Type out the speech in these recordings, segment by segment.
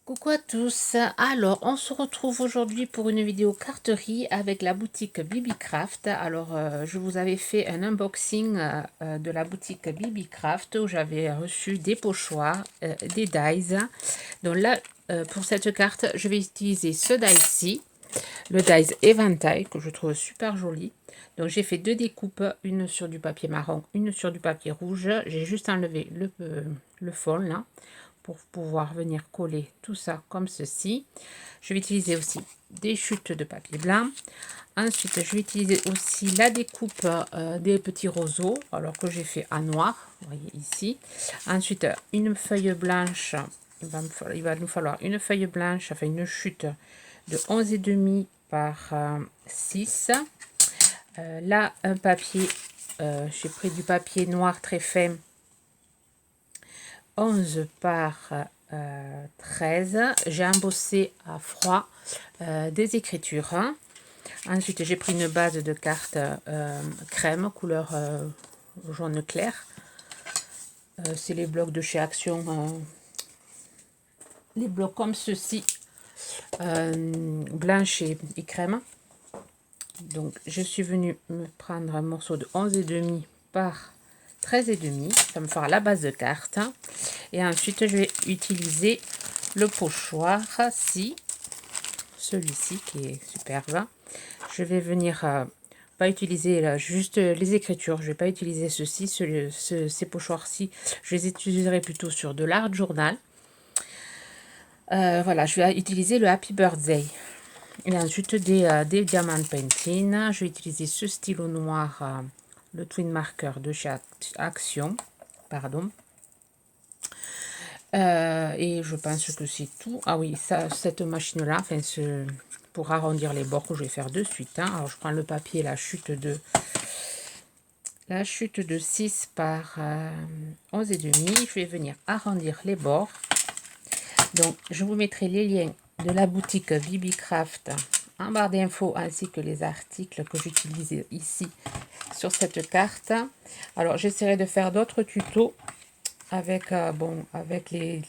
Coucou à tous, alors on se retrouve aujourd'hui pour une vidéo carterie avec la boutique Bibicraft. Alors je vous avais fait un unboxing de la boutique Bibicraft où j'avais reçu des pochoirs, des dies. Donc là pour cette carte je vais utiliser ce die-ci, le dies éventail que je trouve super joli. Donc j'ai fait deux découpes, une sur du papier marron, une sur du papier rouge. J'ai juste enlevé le fond là pour pouvoir venir coller tout ça comme ceci. Je vais utiliser aussi des chutes de papier blanc. Ensuite, je vais utiliser aussi la découpe des petits roseaux, alors que j'ai fait en noir, vous voyez ici. Ensuite, une feuille blanche, il va nous falloir une feuille blanche, enfin une chute de 11,5 par 6. Là, un papier, j'ai pris du papier noir très fin, 11 par 13. J'ai embossé à froid des écritures. Ensuite, j'ai pris une base de cartes crème, couleur jaune clair. C'est les blocs de chez Action. Les blocs comme ceci, blanche et crème. Donc, je suis venue me prendre un morceau de 11,5 par 13,5. Ça me fera la base de carte. Et ensuite, je vais utiliser le pochoir, celui-ci qui est superbe. Je vais venir pas utiliser là, juste les écritures. Je vais pas utiliser ceci, ces pochoirs-ci. Je les utiliserai plutôt sur de l'art journal. Voilà, je vais utiliser le Happy Birthday. Et ensuite des diamant painting. Je vais utiliser ce stylo noir, le twin marker de chez Action. Pardon. Et je pense que c'est tout. Ah oui, ça, cette machine-là, enfin, pour arrondir les bords que je vais faire de suite. Alors, je prends le papier, la chute de 6 par 11,5. Je vais venir arrondir les bords. Donc, je vous mettrai les liens de la boutique Bibicraft en barre d'infos ainsi que les articles que j'utilise ici sur cette carte. Alors, j'essaierai de faire d'autres tutos avec, avec les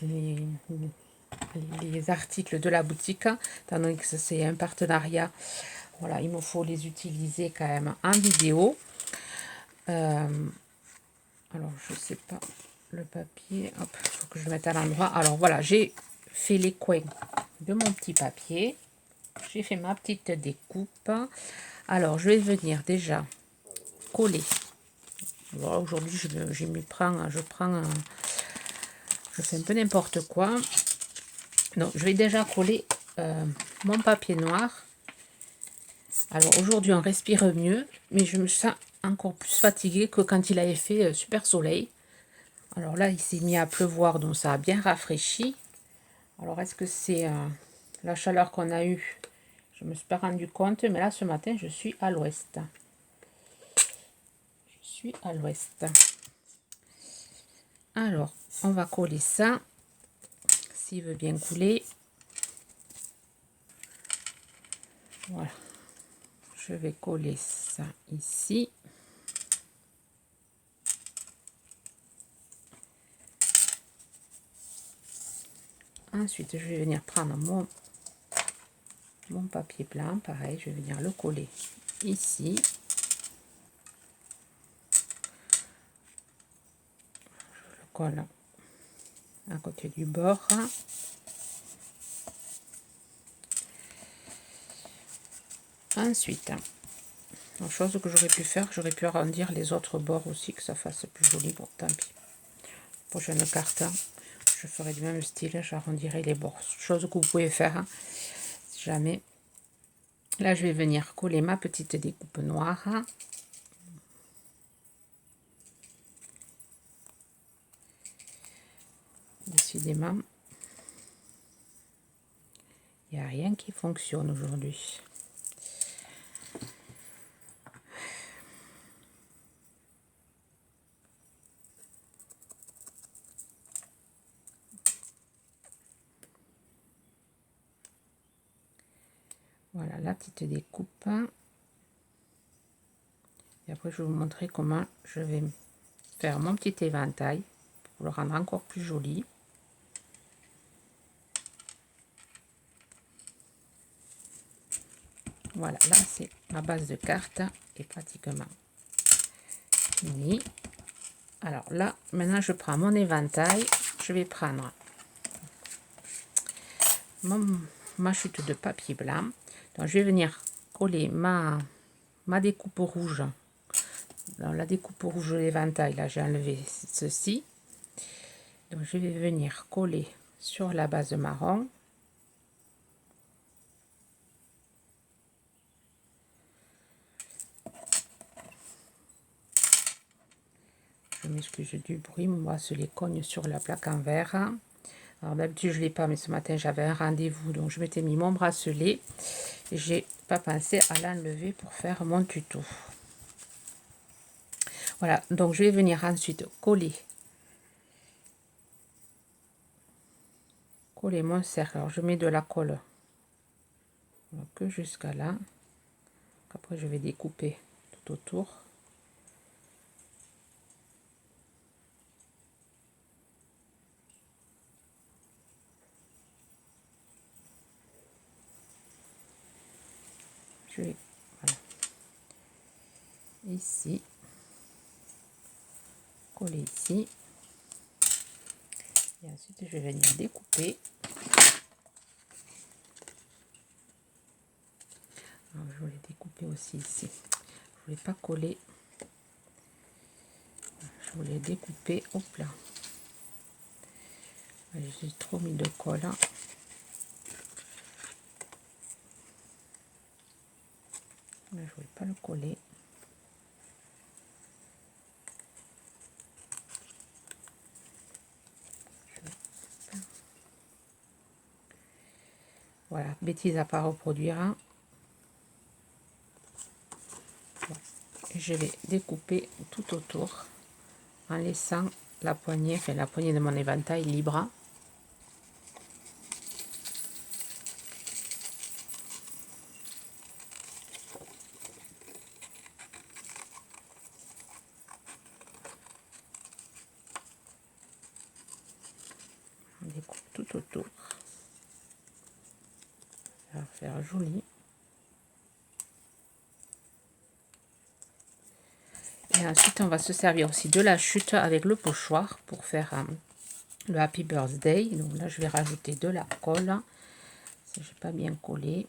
articles de la boutique, étant donné que c'est un partenariat. Voilà, il me faut les utiliser quand même en vidéo. Alors, je sais pas, le papier, hop, il faut que je le mette à l'endroit. Alors voilà, j'ai fait les coins de mon petit papier. J'ai fait ma petite découpe. Alors, je vais venir déjà coller. Voilà, aujourd'hui, je m'y prends, je fais un peu n'importe quoi. Donc, je vais déjà coller mon papier noir. Alors, aujourd'hui, on respire mieux, mais je me sens encore plus fatiguée que quand il avait fait super soleil. Alors là, il s'est mis à pleuvoir, donc ça a bien rafraîchi. Alors, est-ce que c'est la chaleur qu'on a eue? Je ne me suis pas rendu compte, mais là, ce matin, je suis à l'ouest. Je suis à l'ouest. Alors, on va coller ça, s'il veut bien couler. Voilà. Je vais coller ça ici. Ensuite, je vais venir prendre mon papier blanc. Pareil, je vais venir le coller ici. Je le colle à côté du bord. Ensuite, une chose que j'aurais pu faire, j'aurais pu arrondir les autres bords aussi, que ça fasse plus joli. Bon, tant pis. Prochaine carte, je ferai du même style, j'arrondirai les bords. Chose que vous pouvez faire, hein, si jamais. Là, je vais venir coller ma petite découpe noire. Décidément, il n'y a rien qui fonctionne aujourd'hui. Voilà la petite découpe. Et après, je vais vous montrer comment je vais faire mon petit éventail pour le rendre encore plus joli. Voilà, là c'est ma base de carte est pratiquement finie. Alors là, maintenant je prends mon éventail, je vais prendre ma chute de papier blanc. Donc je vais venir coller ma découpe rouge. Dans la découpe rouge de l'éventail, là j'ai enlevé ceci. Donc je vais venir coller sur la base marron. Je m'excuse du bruit, mon bracelet cogne sur la plaque en verre. Alors d'habitude je ne l'ai pas, mais ce matin j'avais un rendez-vous, donc je m'étais mis mon bracelet. Et j'ai pas pensé à l'enlever pour faire mon tuto. Voilà, donc je vais venir ensuite coller mon cercle. Alors je mets de la colle que jusqu'à là. Après je vais découper tout autour. Je vais, voilà, ici, coller ici. Et ensuite je vais venir découper. Alors, je voulais découper aussi ici. Je voulais pas coller. Je voulais découper. Hop là. J'ai trop mis de colle. Je ne voulais pas le coller. Voilà, bêtise à pas reproduire. Je vais découper tout autour en laissant la poignée, enfin la poignée de mon éventail libre. On découpe tout autour. Ça va faire joli. Et ensuite, on va se servir aussi de la chute avec le pochoir pour faire le Happy Birthday. Donc là, je vais rajouter de la colle. Si j'ai pas bien collé.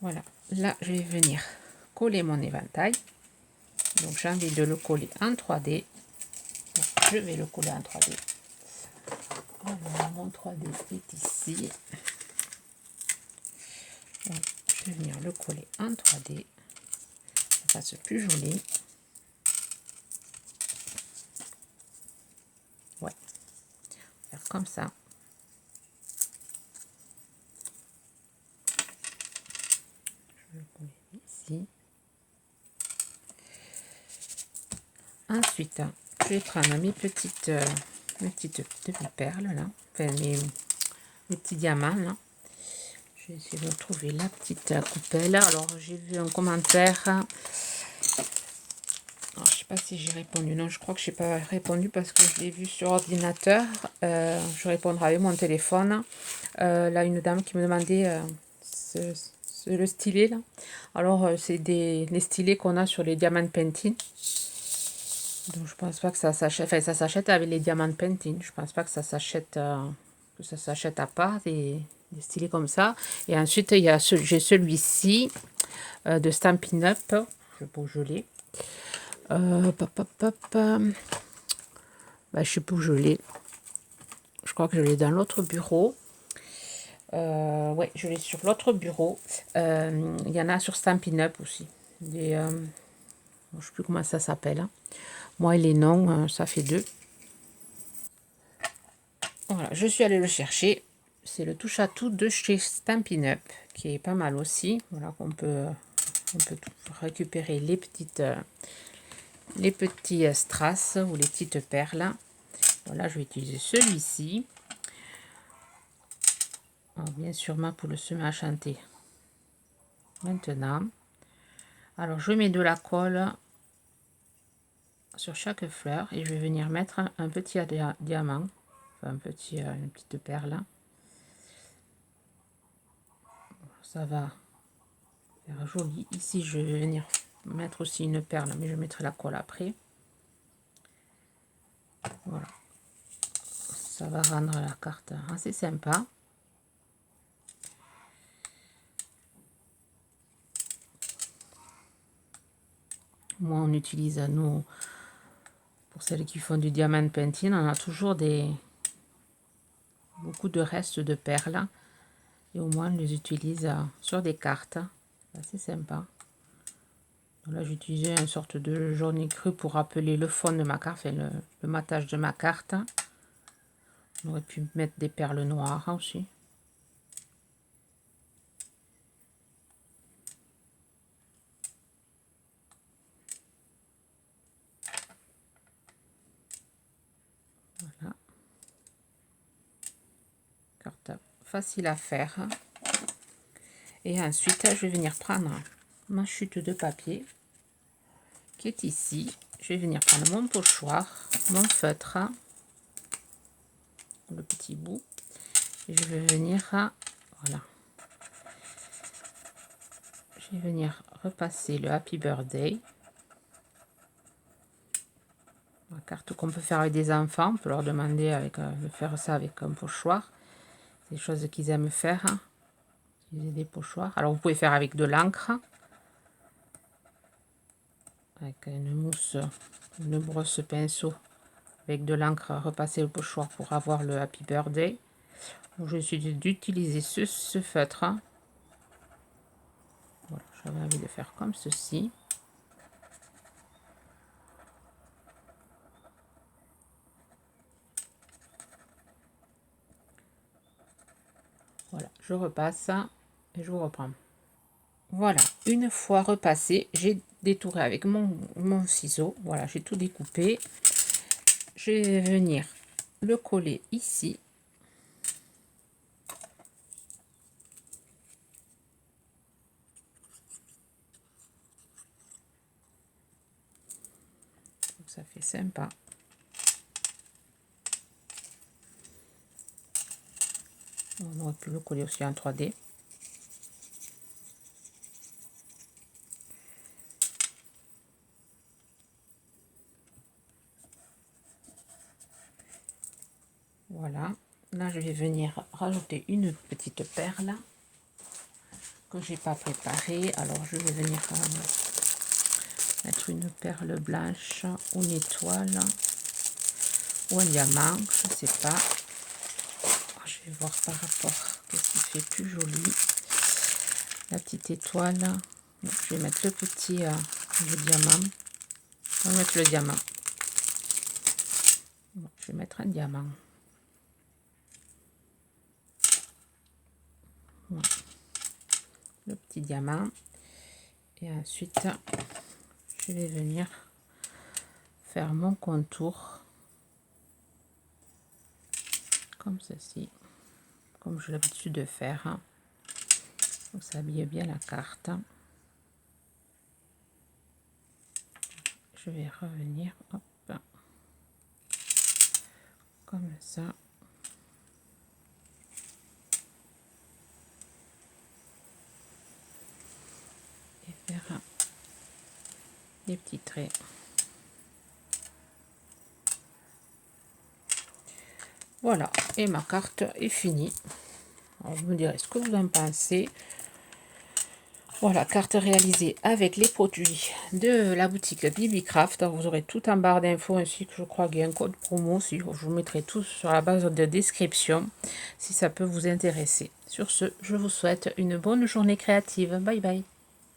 Voilà, là, je vais venir coller mon éventail. Donc, j'ai envie de le coller en 3D. Donc, je vais le coller en 3D. Alors, mon 3D est ici. Donc, je vais venir le coller en 3D. Ça fasse plus joli. Ouais, faire comme ça. Je vais le coller ici. Ensuite, je vais prendre mes petites demi-perles là, enfin mes petits diamants là. Je vais essayer de retrouver la petite coupelle. Alors j'ai vu un commentaire. Alors, je sais pas si j'ai répondu. Non, je crois que je n'ai pas répondu parce que je l'ai vu sur ordinateur. Je répondrai avec mon téléphone. Là, une dame qui me demandait le stylet là. Alors c'est les stylets qu'on a sur les diamants Pantene. Donc je pense pas que ça s'achète, enfin ça s'achète avec les diamants Pantene. Je pense pas que ça s'achète à part des stylés comme ça. Et ensuite il y a j'ai celui-ci de Stampin' Up. Je vais Beaujolais. Bah, je sais pas où je l'ai. Je crois que je l'ai dans l'autre bureau. Ouais, je l'ai sur l'autre bureau. Il y en a sur Stampin' Up aussi. Je ne sais plus comment ça s'appelle. Hein. Moi et les noms, ça fait 2. Voilà, je suis allée le chercher. C'est le touche à tout de chez Stampin' Up, qui est pas mal aussi. Voilà, on peut récupérer les petits strass ou les petites perles. Voilà, je vais utiliser celui-ci. Bien sûr, ma poule se met à chanter. Maintenant, alors je mets de la colle sur chaque fleur et je vais venir mettre un petit diamant, enfin une petite perle. Ça va faire joli. Ici, je vais venir mettre aussi une perle, mais je mettrai la colle après. Voilà. Ça va rendre la carte assez sympa. Moi, on utilise, nous, pour celles qui font du diamant painting, on a toujours beaucoup de restes de perles. Et au moins, on les utilise sur des cartes. C'est assez sympa. Donc là, j'ai utilisé une sorte de jaune écru pour rappeler le fond de ma carte, enfin le matage de ma carte. On aurait pu mettre des perles noires aussi. Voilà. Carte facile à faire. Et ensuite, je vais venir prendre ma chute de papier qui est ici. Je vais venir prendre mon pochoir, mon feutre, le petit bout. Et je vais venir, voilà. Je vais venir repasser le Happy Birthday. La carte qu'on peut faire avec des enfants, on peut leur demander de faire ça avec un pochoir. C'est des choses qu'ils aiment faire. Utiliser des pochoirs. Alors vous pouvez faire avec de l'encre, avec une mousse, une brosse pinceau, avec de l'encre, repasser le pochoir pour avoir le Happy Birthday. Donc, je suis d'utiliser ce feutre. Voilà, j'avais envie de faire comme ceci. Voilà, je repasse et je vous reprends. Voilà, une fois repassé, j'ai détouré avec mon ciseau. Voilà, j'ai tout découpé. Je vais venir le coller ici. Donc, ça fait sympa. On aurait pu le coller aussi en 3D. Voilà, là je vais venir rajouter une petite perle que j'ai pas préparée. Alors je vais venir mettre une perle blanche ou une étoile ou un diamant, je sais pas. Je vais voir par rapport à ce qui fait plus joli. La petite étoile. Donc, je vais mettre le diamant. On va mettre le diamant. Bon, je vais mettre un diamant. Voilà. Le petit diamant. Et ensuite, je vais venir faire mon contour comme ceci, comme j'ai l'habitude de faire. Donc, ça habille bien la carte. Je vais revenir, hop, comme ça. Et faire des petits traits. Voilà, et ma carte est finie. Alors, vous me direz ce que vous en pensez. Voilà, carte réalisée avec les produits de la boutique Bibicraft. Vous aurez tout en barre d'infos ainsi que je crois qu'il y a un code promo. Si je vous mettrai tout sur la base de description si ça peut vous intéresser. Sur ce, je vous souhaite une bonne journée créative. Bye bye.